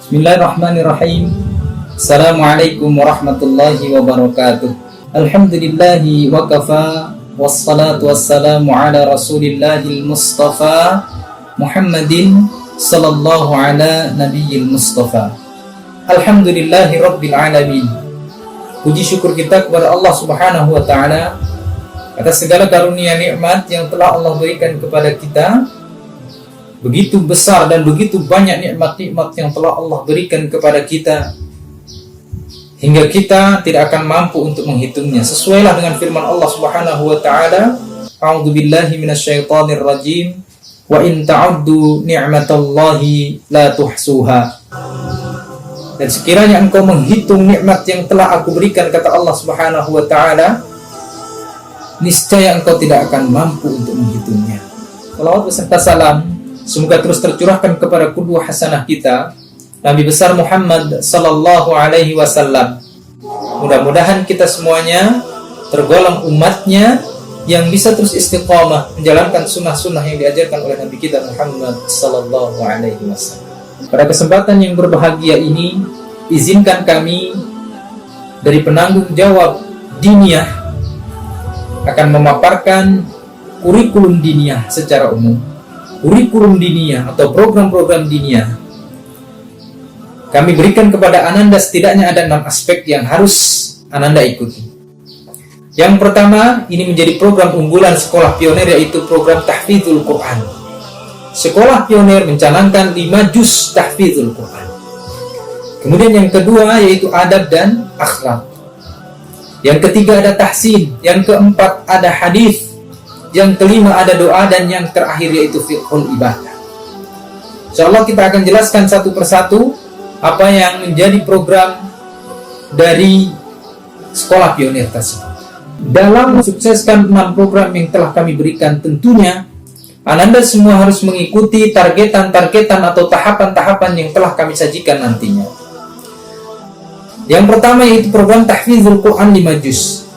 Bismillahirrahmanirrahim. Assalamualaikum warahmatullahi wabarakatuh. Alhamdulillahi wa kafa, wassalatu wassalamu ala rasulillahil mustafa Muhammadin sallallahu ala nabiyyil mustafa. Alhamdulillahi rabbil alamin. Puji syukur kita kepada Allah subhanahu wa ta'ala atas segala karunia nikmat yang telah Allah berikan kepada kita. Begitu besar dan begitu banyak nikmat-nikmat yang telah Allah berikan kepada kita, hingga kita tidak akan mampu untuk menghitungnya. Sesuailah dengan firman Allah subhanahu wa ta'ala, a'udzubillahi minasyaitonir rajim, wa in ta'uddu ni'matallahi la tuhsuha. Dan sekiranya engkau menghitung nikmat yang telah aku berikan, kata Allah subhanahu wa ta'ala, niscaya engkau tidak akan mampu untuk menghitungnya. Salawat beserta salam semoga terus tercurahkan kepada qudwah hasanah kita, Nabi besar Muhammad sallallahu alaihi wasallam. Mudah-mudahan kita semuanya tergolong umatnya yang bisa terus istiqamah menjalankan sunnah-sunnah yang diajarkan oleh Nabi kita Muhammad sallallahu alaihi wasallam. Pada kesempatan yang berbahagia ini, izinkan kami dari penanggung jawab diniyah akan memaparkan kurikulum diniyah secara umum. Kurikulum diniyah atau program-program diniyah kami berikan kepada Ananda, setidaknya ada 6 aspek yang harus Ananda ikuti. Yang pertama, ini menjadi program unggulan sekolah pionir, yaitu program tahfidzul Quran. Sekolah pionir mencanangkan 5 juz tahfidzul Quran. Kemudian yang kedua yaitu adab dan akhlak. Yang ketiga ada tahsin. Yang keempat ada hadis. Yang kelima ada doa, dan yang terakhir yaitu fiqhul ibadah. Insyaallah kita akan jelaskan satu persatu apa yang menjadi program dari sekolah pionir tersebut. Dalam mensukseskan 6 program yang telah kami berikan, tentunya Ananda semua harus mengikuti targetan-targetan atau tahapan-tahapan yang telah kami sajikan nantinya. Yang pertama yaitu program tahfidzul Quran 5 juz.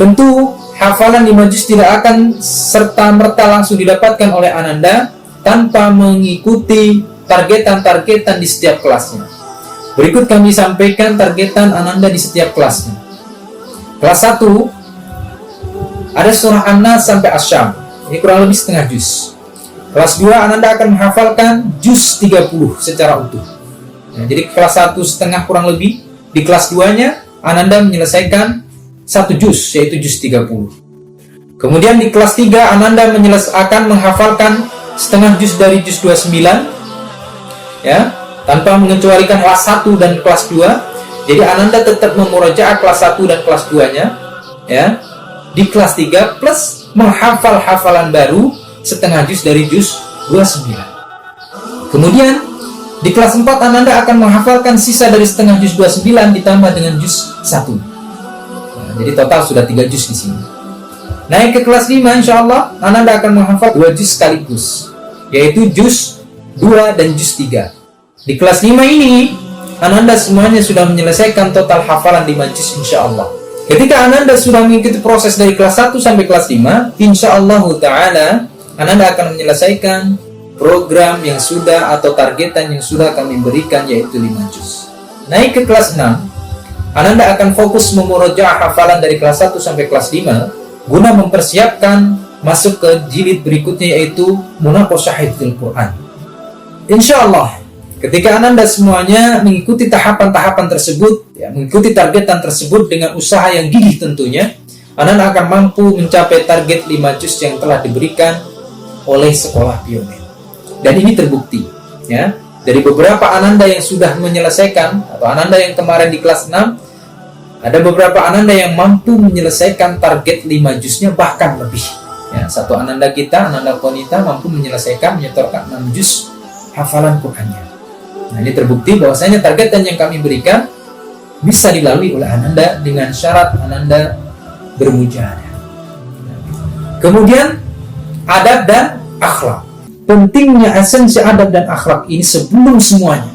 Tentu hafalan 5 juz tidak akan serta-merta langsung didapatkan oleh Ananda tanpa mengikuti targetan-targetan di setiap kelasnya. Berikut kami sampaikan targetan Ananda di setiap kelasnya. Kelas 1 ada surah An-Nas sampai Asy-Syam. Ini kurang lebih setengah juz. Kelas 2 Ananda akan menghafalkan juz 30 secara utuh. Jadi kelas 1 setengah kurang lebih. Di kelas 2-nya Ananda menyelesaikan 1 juz, yaitu juz 30. Kemudian di kelas 3 Ananda akan menghafalkan setengah juz dari juz 29, ya, tanpa mengecualikan kelas 1 dan kelas 2. Jadi Ananda tetap memurajaah kelas 1 dan kelas 2-nya, ya, di kelas 3 plus menghafal hafalan baru setengah juz dari juz 29. Kemudian di kelas 4 Ananda akan menghafalkan sisa dari setengah juz 29 ditambah dengan juz 1. Jadi total sudah 3 juz di sini. Naik ke kelas 5, insyaallah Ananda akan menghafal 2 juz sekaligus, yaitu juz 2 dan juz 3. Di kelas 5 ini Ananda semuanya sudah menyelesaikan total hafalan 5 juz insyaallah. Ketika Ananda sudah mengikuti proses dari kelas 1 sampai kelas 5, insyaallah ta'ala Ananda akan menyelesaikan program yang sudah atau targetan yang sudah kami berikan, yaitu 5 juz. Naik ke kelas 6, Ananda akan fokus memurajaah hafalan dari kelas 1 sampai kelas 5 guna mempersiapkan masuk ke jilid berikutnya, yaitu munaqashah hifdzul Quran. Insyaallah ketika Ananda semuanya mengikuti tahapan-tahapan tersebut, ya, mengikuti targetan tersebut dengan usaha yang gigih tentunya, Ananda akan mampu mencapai target 5 juz yang telah diberikan oleh sekolah pionir. Dan ini terbukti, ya. Dari beberapa Ananda yang sudah menyelesaikan, atau Ananda yang kemarin di kelas 6, ada beberapa Ananda yang mampu menyelesaikan target 5 juznya, bahkan lebih. Ya, satu Ananda kita, Ananda Konita, mampu menyelesaikan, menyetorkan 6 juz hafalan Qurannya. Nah, ini terbukti bahwasanya targetan yang kami berikan bisa dilalui oleh Ananda dengan syarat Ananda bermujahadah. Kemudian adab dan akhlak. Pentingnya esensi adab dan akhlak ini sebelum semuanya,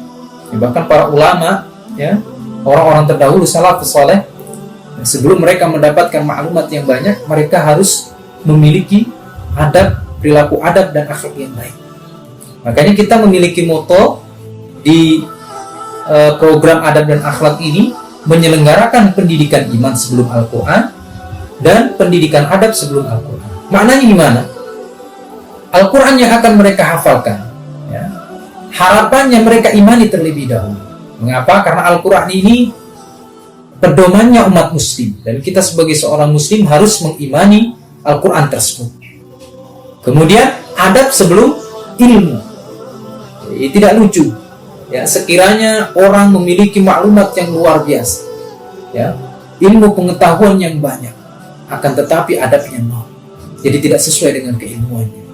ya, bahkan para ulama, ya, orang-orang terdahulu salafus saleh, sebelum mereka mendapatkan maklumat yang banyak, mereka harus memiliki adab, perilaku adab dan akhlak yang baik. Makanya kita memiliki moto di program adab dan akhlak ini menyelenggarakan pendidikan iman sebelum Al-Quran dan pendidikan adab sebelum Al-Quran. Maknanya gimana? Al-Quran yang akan mereka hafalkan, ya, harapannya mereka imani terlebih dahulu. Mengapa? Karena Al-Quran ini pedomannya umat muslim, dan kita sebagai seorang muslim harus mengimani Al-Quran tersebut. Kemudian adab sebelum ilmu. Jadi, tidak lucu, ya, sekiranya orang memiliki maklumat yang luar biasa, ya, ilmu pengetahuan yang banyak, akan tetapi adabnya nol, jadi tidak sesuai dengan keilmuannya.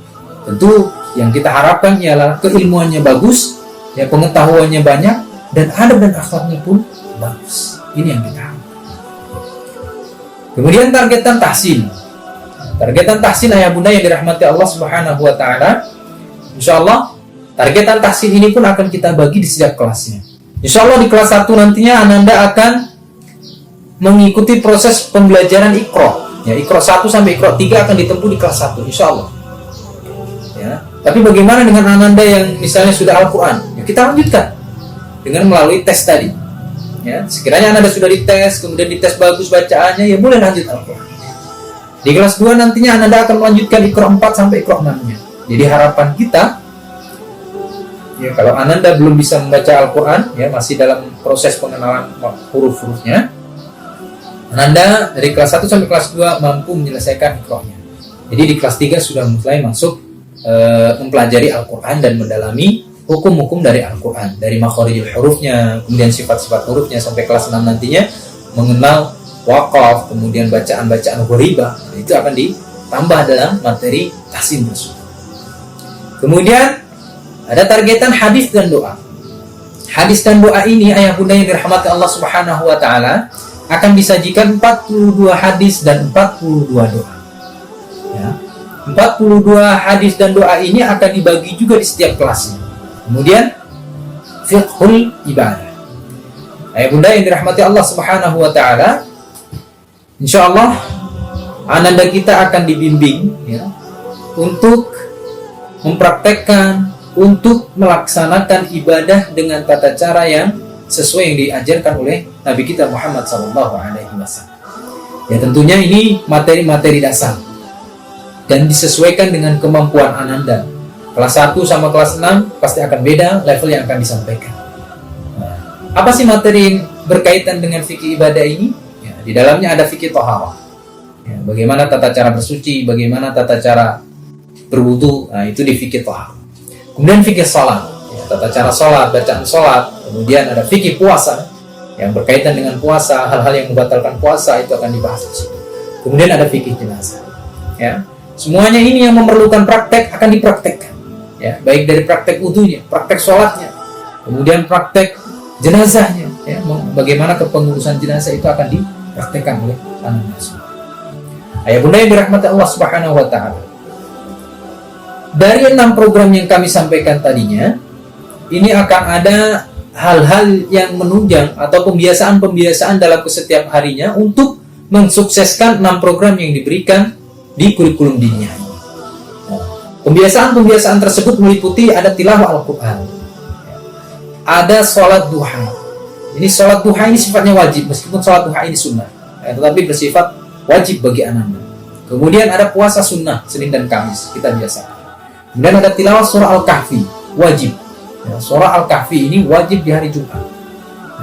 Tentu yang kita harapkan ialah keilmuannya bagus, ya, pengetahuannya banyak, dan adab dan akhlaknya pun bagus. Ini yang kita harapkan. Kemudian targetan tahsin. Targetan tahsin ayah bunda yang dirahmati Allah Subhanahu wa taala. Insyaallah targetan tahsin ini pun akan kita bagi di setiap kelasnya. Insyaallah di kelas 1 nantinya Ananda akan mengikuti proses pembelajaran Iqra. Ya, Iqra 1 sampai Iqra 3 akan ditempuh di kelas 1 insyaallah. Ya, tapi bagaimana dengan Ananda yang misalnya sudah Al-Qur'an? Ya, kita lanjutkan dengan melalui tes tadi. Ya, sekiranya Ananda sudah dites, kemudian dites bagus bacaannya, ya boleh lanjut Al-Qur'an. Di kelas 2 nantinya Ananda akan melanjutkan Iqra 4 sampai Iqra 6-nya. Jadi harapan kita, ya, kalau Ananda belum bisa membaca Al-Quran, ya, masih dalam proses pengenalan huruf-hurufnya, Ananda dari kelas 1 sampai kelas 2 mampu menyelesaikan Iqra-nya. Jadi di kelas 3 sudah mulai masuk mempelajari Al-Quran dan mendalami hukum-hukum dari Al-Quran, dari makharijul hurufnya, kemudian sifat-sifat hurufnya, sampai kelas 6 nantinya mengenal waqaf, kemudian bacaan-bacaan gharibah. Itu akan ditambah dalam materi tahsin tersebut. Kemudian ada targetan hadis dan doa. Hadis dan doa ini ayah bunda yang dirahmati Allah Subhanahu wa taala akan disajikan 42 hadis dan 42 doa. Ya. 42 hadis dan doa ini akan dibagi juga di setiap kelasnya. Kemudian fiqhul ibadah. Ayah bunda yang dirahmati Allah Subhanahu wa taala, insyaallah Ananda kita akan dibimbing, ya, untuk mempraktekkan, untuk melaksanakan ibadah dengan tata cara yang sesuai yang diajarkan oleh Nabi kita Muhammad SAW. Ya, tentunya ini materi-materi dasar dan disesuaikan dengan kemampuan Ananda. Kelas 1 sama kelas 6 pasti akan beda level yang akan disampaikan. Nah, apa sih materi yang berkaitan dengan fikih ibadah ini? Ya, di dalamnya ada fikih thaharah. Ya, bagaimana tata cara bersuci, bagaimana tata cara berwudu, nah itu di fikih thaharah. Kemudian fikih salat, ya, tata cara salat, bacaan salat. Kemudian ada fikih puasa yang berkaitan dengan puasa, hal-hal yang membatalkan puasa itu akan dibahas di situ. Kemudian ada fikih jenazah. Ya, semuanya ini yang memerlukan praktek akan dipraktekkan. Ya, baik dari praktek wudunya, praktek salatnya, kemudian praktek jenazahnya. Ya, bagaimana kepengurusan jenazah itu akan dipraktekkan oleh Ananda semua. Ayah bunda yang dirahmati Allah Subhanahu wa taala. Dari 6 program yang kami sampaikan tadinya, ini akan ada hal-hal yang menunjang atau pembiasaan-pembiasaan dalam setiap harinya untuk mensukseskan 6 program yang diberikan di kurikulum diniyah. Pembiasaan-pembiasaan tersebut meliputi ada tilawah Al-Quran, ada sholat duha. Ini sholat duha ini sifatnya wajib, meskipun sholat duha ini sunnah, tetapi bersifat wajib bagi Ananda. Kemudian ada puasa sunnah Senin dan Kamis, kita biasakan. Kemudian ada tilawah surah Al-Kahfi, wajib. Ya, surah Al-Kahfi ini wajib di hari Jumat.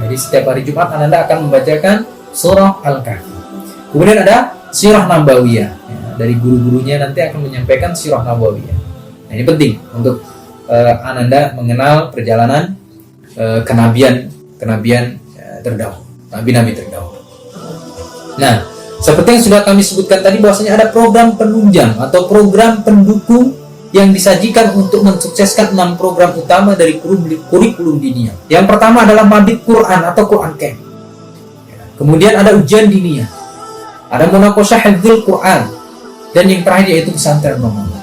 Jadi setiap hari Jumat Ananda akan membacakan surah Al-Kahfi. Kemudian ada sirah nabawiyah. Ya, dari guru-gurunya nanti akan menyampaikan sirah nabawiyah. Nah, ini penting untuk Ananda mengenal perjalanan kenabian terdahulu, nabi-nabi terdahulu. Nah, seperti yang sudah kami sebutkan tadi, bahwasanya ada program penunjang atau program pendukung yang disajikan untuk mensukseskan 6 program utama dari kurikulum diniyah. Yang pertama adalah mabit Quran atau Quran Camp. Kemudian ada ujian diniyah, ada munaqasyah hifdzul Quran, dan yang terakhir yaitu pesantren Ramadan.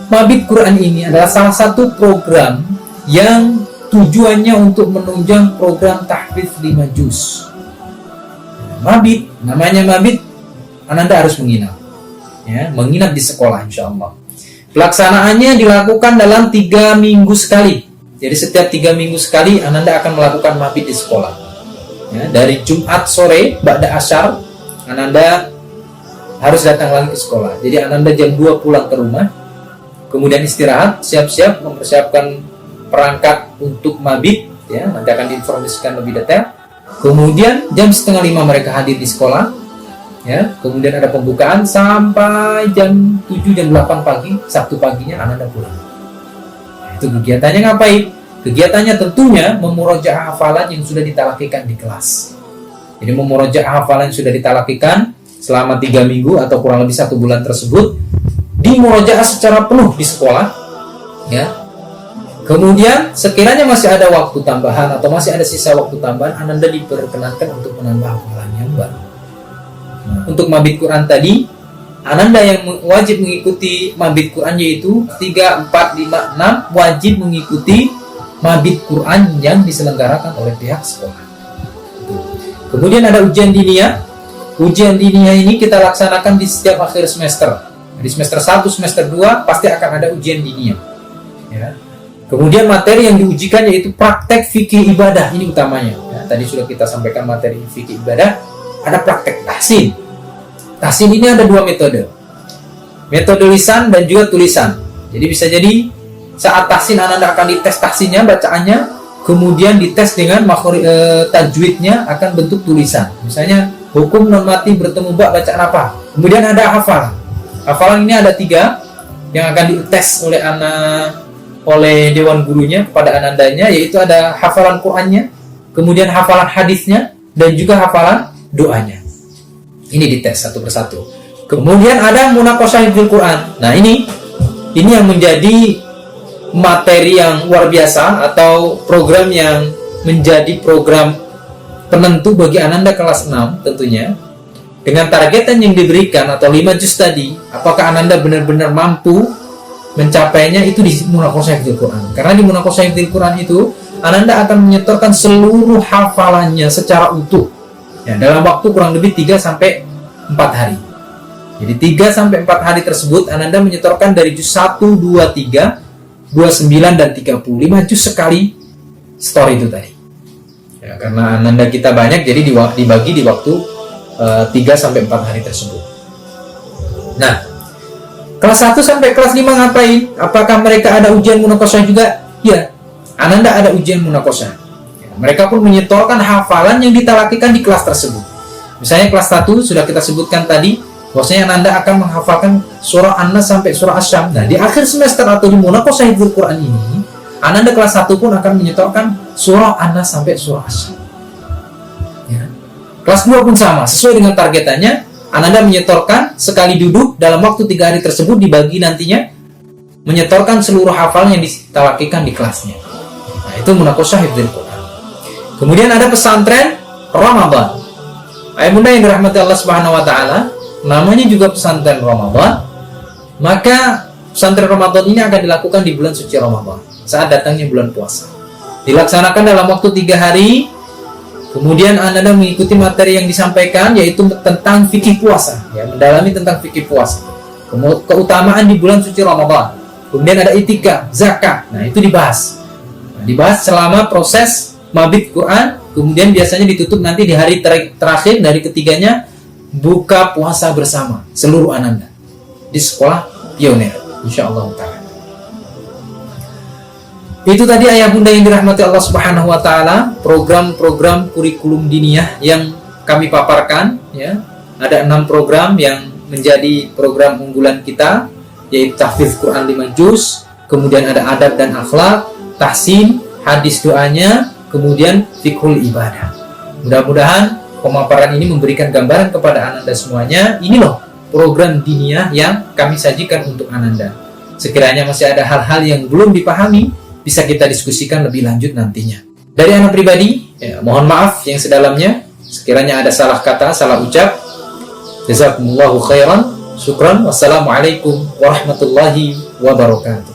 Mabit Quran ini adalah salah satu program yang tujuannya untuk menunjang program tahfidz 5 juz. Mabit, namanya mabit, Ananda harus menginap. Ya, menginap di sekolah insyaallah. Pelaksanaannya dilakukan dalam 3 minggu sekali. Jadi setiap 3 minggu sekali Ananda akan melakukan mabit di sekolah. Ya, dari Jumat sore ba'da asyar Ananda harus datang lagi ke sekolah. Jadi Ananda jam 2 pulang ke rumah, kemudian istirahat, siap-siap mempersiapkan perangkat untuk mabit, ya, nanti akan diinformasikan lebih detail. Kemudian jam 4:30 mereka hadir di sekolah, ya. Kemudian ada pembukaan sampai jam 7 jam 8 pagi, Sabtu paginya Ananda pulang. Nah, itu kegiatannya ngapain? Kegiatannya tentunya memurojaah hafalan yang sudah ditalakikan di kelas. Jadi memurojaah hafalan yang sudah ditalakikan selama 3 minggu atau kurang lebih 1 bulan tersebut, dimurojaah secara penuh di sekolah, ya. Kemudian sekiranya masih ada waktu tambahan atau masih ada sisa waktu tambahan, Ananda diperkenankan untuk menambah hafalan yang baru. Nah, untuk mabit Quran tadi, Ananda yang wajib mengikuti mabit Quran yaitu 3, 4, 5, 6 wajib mengikuti mabit Quran yang diselenggarakan oleh pihak sekolah. Kemudian ada ujian diniyah. Ujian diniyah ini kita laksanakan di setiap akhir semester. Di semester 1, semester 2 pasti akan ada ujian diniyah, ya. Kemudian materi yang diujikan yaitu praktek fikih ibadah, ini utamanya, ya. Tadi sudah kita sampaikan materi fikih ibadah. Ada praktek tahsin. Tahsin ini ada 2 metode. Metode lisan dan juga tulisan. Jadi bisa jadi saat tahsin Ananda akan dites tahsinnya, bacaannya, kemudian dites dengan tajwidnya akan bentuk tulisan. Misalnya hukum normatif bertemu bak bacaan apa. Kemudian ada hafalan. Hafalan ini ada 3 yang akan dites oleh dewan gurunya kepada anandanya, yaitu ada hafalan Qur'annya, kemudian hafalan hadisnya, dan juga hafalan doanya. Ini dites satu persatu. Kemudian ada munaqashah hifdzul Qur'an. Nah, ini yang menjadi materi yang luar biasa atau program yang menjadi program penentu bagi Ananda kelas 6 tentunya. Dengan targetan yang diberikan atau 5 juz tadi, apakah Ananda benar-benar mampu mencapainya, itu di munaqashah hifdzul Quran. Karena di munaqashah hifdzul Quran itu Ananda akan menyetorkan seluruh hafalannya secara utuh, ya, dalam waktu kurang lebih 3 sampai 4 hari. Jadi 3 sampai 4 hari tersebut Ananda menyetorkan dari juz 1, 2, 3, 29 dan 35 juz sekali story itu tadi. Ya, karena Ananda kita banyak, jadi dibagi di waktu 3 sampai 4 hari tersebut. Nah, kelas 1 sampai kelas 5 ngapain? Apakah mereka ada ujian munaqashah juga? Ya, Ananda ada ujian munaqashah. Ya, mereka pun menyetorkan hafalan yang ditalakikan di kelas tersebut. Misalnya kelas 1 sudah kita sebutkan tadi, bahwasanya Ananda akan menghafalkan surah An-Nas sampai surah Asy-Syams. Nah, di akhir semester atau di munaqashah hifdzul Quran ini, Ananda kelas 1 pun akan menyetorkan surah An-Nas sampai surah Asy-Syams. Ya. Kelas 2 pun sama, sesuai dengan targetannya. Ananda menyetorkan sekali duduk dalam waktu 3 hari tersebut, dibagi nantinya menyetorkan seluruh hafalan yang ditalakikan di kelasnya. Nah, itu munaqashah hifdzul Quran. Kemudian ada pesantren Ramadan. Ayah bunda yang dirahmati Allah Subhanahu wa taala, namanya juga pesantren Ramadan. Maka pesantren Ramadan ini akan dilakukan di bulan suci Ramadan, saat datangnya bulan puasa. Dilaksanakan dalam waktu 3 hari. Kemudian Ananda mengikuti materi yang disampaikan, yaitu tentang fikih puasa, ya, mendalami tentang fikih puasa, keutamaan di bulan suci Ramadan. Kemudian ada itikaf, zakat. Nah, itu dibahas. Dibahas selama proses mabit Quran. Kemudian biasanya ditutup nanti di hari terakhir dari ketiganya, buka puasa bersama seluruh Ananda di sekolah pionir, insyaallah ta'ala. Itu tadi ayah bunda yang dirahmati Allah Subhanahu wa taala, program-program kurikulum diniyah yang kami paparkan, ya. Ada 6 program yang menjadi program unggulan kita, yaitu tahfidz Quran 5 juz, kemudian ada adab dan akhlak, tahsin, hadis doanya, kemudian fiqhul ibadah. Mudah-mudahan pemaparan ini memberikan gambaran kepada Ananda semuanya. Ini loh program diniyah yang kami sajikan untuk Ananda. Sekiranya masih ada hal-hal yang belum dipahami, bisa kita diskusikan lebih lanjut nantinya. Dari Ana pribadi, ya, mohon maaf yang sedalamnya. Sekiranya ada salah kata, salah ucap. Jazakumullahu khairan. Syukran. Wassalamualaikum warahmatullahi wabarakatuh.